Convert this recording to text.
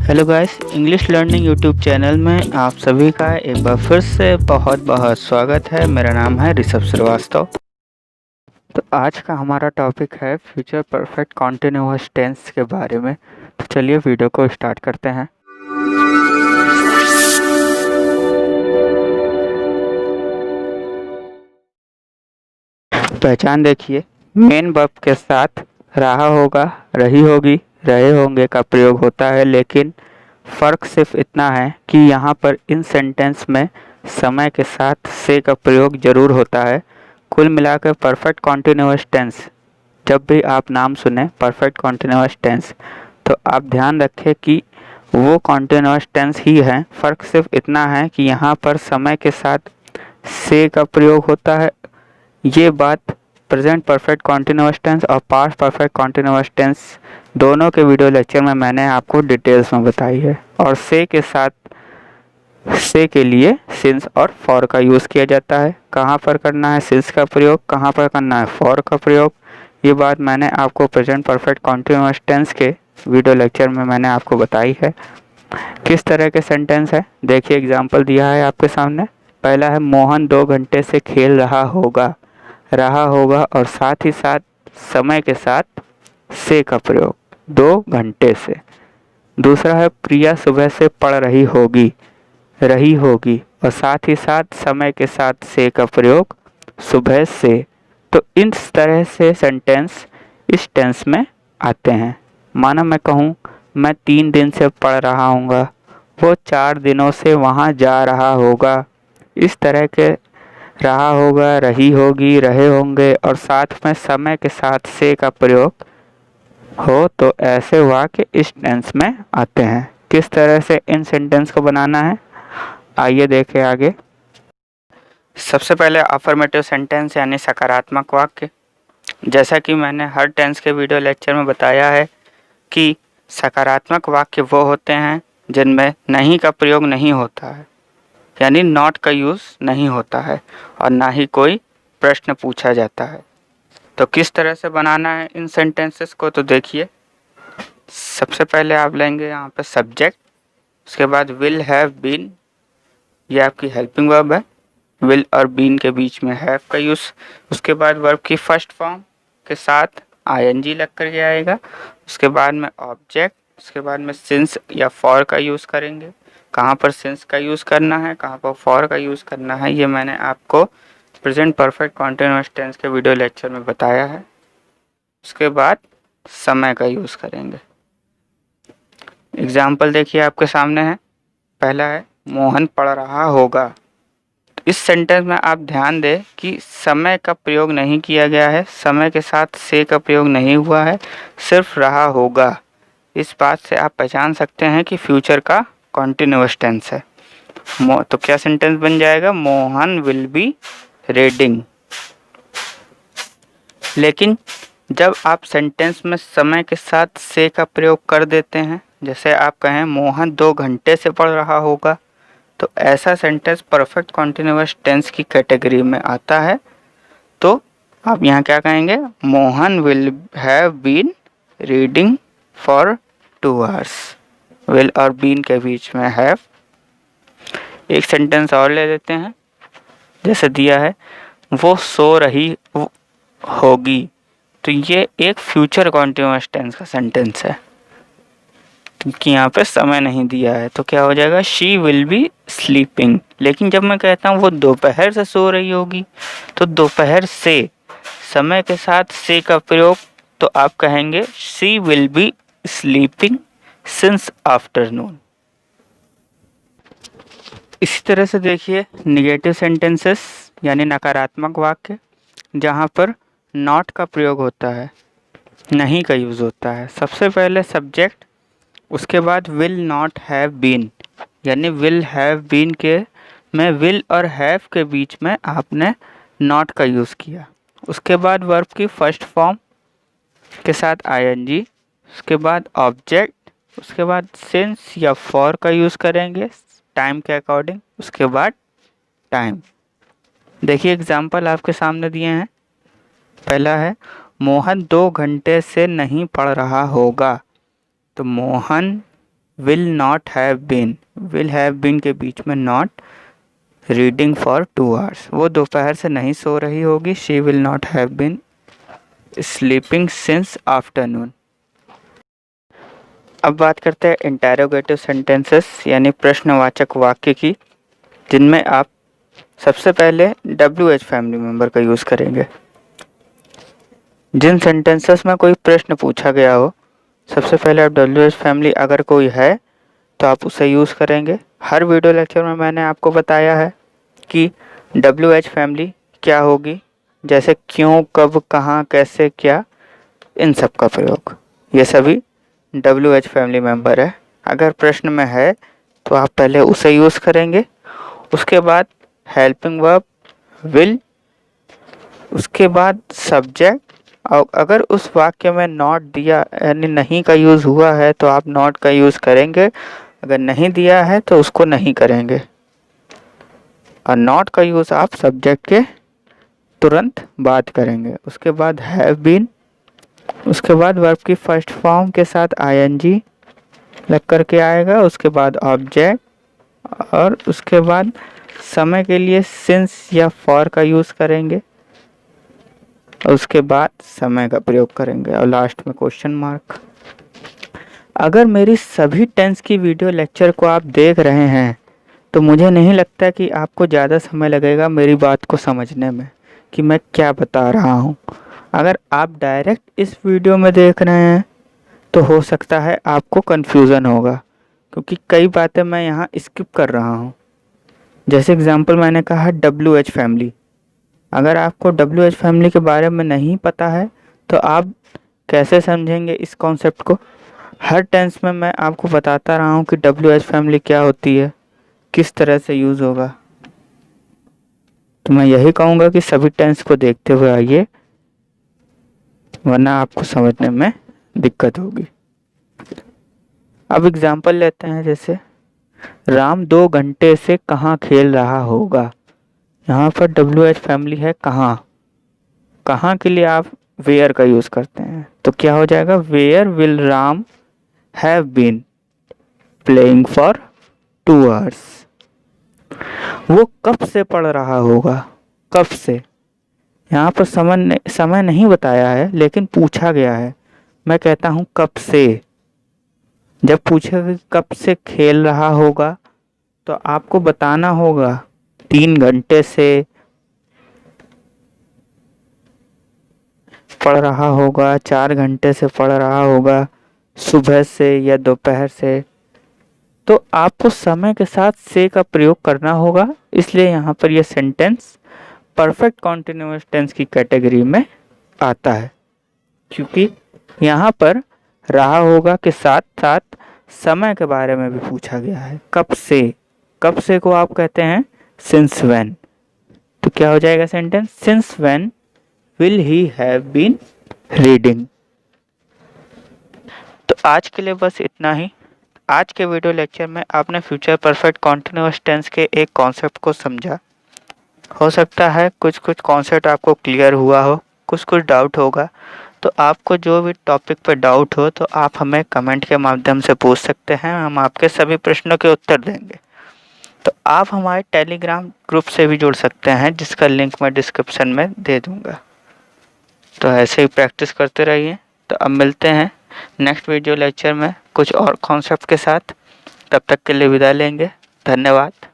Hello guys, English learning YouTube channel में आप सभी का एक बार फिर से बहुत बहुत स्वागत है। मेरा नाम है ऋषभ श्रीवास्तव। तो आज का हमारा टॉपिक है फ्यूचर परफेक्ट कॉन्टिन्यूअस टेंस के बारे में। तो चलिए वीडियो को स्टार्ट करते हैं। पहचान देखिए, मेन वर्ब के साथ रहा होगा, रही होगी, रहे होंगे का प्रयोग होता है, लेकिन फ़र्क सिर्फ इतना है कि यहाँ पर इन सेंटेंस में समय के साथ से का प्रयोग जरूर होता है। कुल मिलाकर परफेक्ट कॉन्टिन्यूअस टेंस, जब भी आप नाम सुने परफेक्ट कॉन्टिन्यूअस टेंस, तो आप ध्यान रखें कि वो कॉन्टिन्यूअस टेंस ही है। फ़र्क सिर्फ इतना है कि यहाँ पर समय के साथ से का प्रयोग होता है। ये बात प्रेजेंट परफेक्ट कॉन्टिन्यूअस टेंस और पास्ट परफेक्ट कॉन्टिन्यूअस टेंस दोनों के वीडियो लेक्चर में मैंने आपको डिटेल्स में बताई है। और से के साथ से के लिए सिंस और फॉर का यूज़ किया जाता है। कहाँ पर करना है सिंस का प्रयोग, कहाँ पर करना है फॉर का प्रयोग, ये बात मैंने आपको प्रेजेंट परफेक्ट कॉन्टिन्यूअस टेंस के वीडियो लेक्चर में मैंने आपको बताई है। किस तरह के सेंटेंस है देखिए, एग्जाम्पल दिया है आपके सामने। पहला है मोहन 2 घंटे से खेल रहा होगा। रहा होगा और साथ ही साथ समय के साथ से का प्रयोग 2 घंटे से। दूसरा है प्रिया सुबह से पढ़ रही होगी। रही होगी और साथ ही साथ समय के साथ से का प्रयोग सुबह से। तो इस तरह से सेंटेंस इस टेंस में आते हैं। माना मैं कहूँ मैं 3 दिन से पढ़ रहा हूँगा, वो 4 दिनों से वहाँ जा रहा होगा। इस तरह के रहा होगा, रही होगी, रहे होंगे और साथ में समय के साथ से का प्रयोग हो तो ऐसे वाक्य इस टेंस में आते हैं। किस तरह से इन सेंटेंस को बनाना है आइए देखें आगे। सबसे पहले अफर्मेटिव सेंटेंस यानी सकारात्मक वाक्य। जैसा कि मैंने हर टेंस के वीडियो लेक्चर में बताया है कि सकारात्मक वाक्य वो होते हैं जिनमें नहीं का प्रयोग नहीं होता है, यानी नॉट का यूज़ नहीं होता है और ना ही कोई प्रश्न पूछा जाता है। तो किस तरह से बनाना है इन सेंटेंसेस को, तो देखिए। सबसे पहले आप लेंगे यहाँ पे सब्जेक्ट, उसके बाद विल हैव बीन, ये आपकी हेल्पिंग वर्ब है। विल और बीन के बीच में हैव का यूज़। उसके बाद वर्ब की फर्स्ट फॉर्म के साथ आईएनजी लग कर के आएगा। उसके बाद में ऑब्जेक्ट, उसके बाद में सिंस या फॉर का यूज़ करेंगे। कहाँ पर सिंस का यूज़ करना है, कहाँ पर फॉर का यूज़ करना है, ये मैंने आपको प्रेजेंट परफेक्ट कॉन्टिन्यूअस टेंस के वीडियो लेक्चर में बताया है। उसके बाद समय का यूज़ करेंगे। एग्जाम्पल देखिए आपके सामने है। पहला है मोहन पढ़ रहा होगा। इस सेंटेंस में आप ध्यान दें कि समय का प्रयोग नहीं किया गया है, समय के साथ से का प्रयोग नहीं हुआ है, सिर्फ रहा होगा। इस बात से आप पहचान सकते हैं कि फ्यूचर का कॉन्टिन्यूअस टेंस है। तो क्या सेंटेंस बन जाएगा, मोहन विल बी रीडिंग। लेकिन जब आप सेंटेंस में समय के साथ से का प्रयोग कर देते हैं, जैसे आप कहें मोहन 2 घंटे से पढ़ रहा होगा, तो ऐसा सेंटेंस परफेक्ट कॉन्टिन्यूअस टेंस की कैटेगरी में आता है। तो आप यहाँ क्या कहेंगे, Mohan will have been reading for 2 hours. Will और बीन के बीच में हैव। एक सेंटेंस और ले लेते हैं, जैसे दिया है वो सो रही होगी। तो ये एक फ्यूचर कॉन्टिन्यूअस टेंस का सेंटेंस है क्योंकि यहाँ पे समय नहीं दिया है। तो क्या हो जाएगा, शी विल बी स्लीपिंग। लेकिन जब मैं कहता हूँ वो दोपहर से सो रही होगी, तो दोपहर से समय के साथ से का प्रयोग, तो आप कहेंगे she will be sleeping since afternoon. इसी तरह से देखिए निगेटिव सेंटेंसेस यानी नकारात्मक वाक्य, जहाँ पर नॉट का प्रयोग होता है, नहीं का यूज़ होता है। सबसे पहले सब्जेक्ट, उसके बाद विल नॉट हैव बीन, यानी विल हैव बीन के में विल और हैव के बीच में आपने नॉट का यूज़ किया। उसके बाद वर्ब की फर्स्ट फॉर्म के साथ आईएनजी, उसके बाद ऑब्जेक्ट, उसके बाद सिंस या फॉर का यूज़ करेंगे टाइम के अकॉर्डिंग। उसके बाद टाइम। देखिए एग्जाम्पल आपके सामने दिए हैं। पहला है मोहन 2 घंटे से नहीं पढ़ रहा होगा। तो Mohan will not have been, will have been के बीच में नॉट, रीडिंग फॉर 2 hours, वो दोपहर से नहीं सो रही होगी। She will not have been sleeping since afternoon. अब बात करते हैं इंटेरोगेटिव सेंटेंसेस यानी प्रश्नवाचक वाक्य की, जिनमें आप सबसे पहले WH फैमिली मेंबर का यूज़ करेंगे। जिन सेंटेंसेस में कोई प्रश्न पूछा गया हो, सबसे पहले आप WH फैमिली अगर कोई है तो आप उसे यूज़ करेंगे। हर वीडियो लेक्चर में मैंने आपको बताया है कि WH फैमिली क्या होगी, जैसे क्यों, कब, कहाँ, कैसे, क्या, इन सब का प्रयोग, ये सभी WH फैमिली मेंबर है। अगर प्रश्न में है तो आप पहले उसे यूज़ करेंगे, उसके बाद हेल्पिंग वर्ब, विल, उसके बाद सब्जेक्ट। और अगर उस वाक्य में नॉट दिया यानी नहीं का यूज़ हुआ है तो आप नॉट का यूज़ करेंगे, अगर नहीं दिया है तो उसको नहीं करेंगे। और नॉट का यूज़ आप सब्जेक्ट के तुरंत बाद करेंगे। उसके बाद हैव बीन, उसके बाद वर्ब की फर्स्ट फॉर्म के साथ ING लग करके आएगा, उसके बाद ऑब्जेक्ट, और उसके बाद समय के लिए सिंस या फॉर का यूज़ करेंगे, उसके बाद समय का प्रयोग करेंगे, और लास्ट में क्वेश्चन मार्क। अगर मेरी सभी टेंस की वीडियो लेक्चर को आप देख रहे हैं तो मुझे नहीं लगता कि आपको ज़्यादा समय लगेगा मेरी बात को समझने में कि मैं क्या बता रहा हूँ। अगर आप डायरेक्ट इस वीडियो में देख रहे हैं तो हो सकता है आपको कन्फ्यूज़न होगा, क्योंकि कई बातें मैं यहाँ स्किप कर रहा हूँ। जैसे एग्जांपल मैंने कहा WH फैमिली, अगर आपको WH फैमिली के बारे में नहीं पता है तो आप कैसे समझेंगे इस कॉन्सेप्ट को। हर टेंस में मैं आपको बताता रहा हूँ कि WH फैमिली क्या होती है, किस तरह से यूज़ होगा। तो मैं यही कहूँगा कि सभी टेंस को देखते हुए आइए, वरना आपको समझने में दिक्कत होगी। अब एग्जाम्पल लेते हैं, जैसे राम 2 घंटे से कहाँ खेल रहा होगा। यहाँ पर WH फैमिली है कहाँ, कहाँ के लिए आप वेयर का यूज़ करते हैं, तो क्या हो जाएगा, where will Ram have been playing for 2 hours। वो कब से पढ़ रहा होगा, कब से, यहाँ पर समय नहीं बताया है लेकिन पूछा गया है। मैं कहता हूँ कब से। जब पूछेगा कब से खेल रहा होगा तो आपको बताना होगा 3 घंटे से पढ़ रहा होगा, 4 घंटे से पढ़ रहा होगा, सुबह से या दोपहर से। तो आपको समय के साथ से का प्रयोग करना होगा, इसलिए यहाँ पर यह सेंटेंस परफेक्ट कॉन्टिन्यूअस टेंस की कैटेगरी में आता है, क्योंकि यहाँ पर रहा होगा के साथ साथ समय के बारे में भी पूछा गया है। कब से, कब से को आप कहते हैं सिंस व्हेन। तो क्या हो जाएगा sentence, since when will he have been reading. तो आज के लिए बस इतना ही। आज के वीडियो लेक्चर में आपने फ्यूचर परफेक्ट कॉन्टिन्यूअस टेंस के एक कॉन्सेप्ट को समझा। हो सकता है कुछ कॉन्सेप्ट आपको क्लियर हुआ हो, कुछ डाउट होगा। तो आपको जो भी टॉपिक पर डाउट हो तो आप हमें कमेंट के माध्यम से पूछ सकते हैं, हम आपके सभी प्रश्नों के उत्तर देंगे। तो आप हमारे टेलीग्राम ग्रुप से भी जुड़ सकते हैं, जिसका लिंक मैं डिस्क्रिप्शन में दे दूँगा। तो ऐसे ही प्रैक्टिस करते रहिए। तो अब मिलते हैं नेक्स्ट वीडियो लेक्चर में कुछ और कॉन्सेप्ट के साथ। तब तक के लिए विदा लेंगे। धन्यवाद।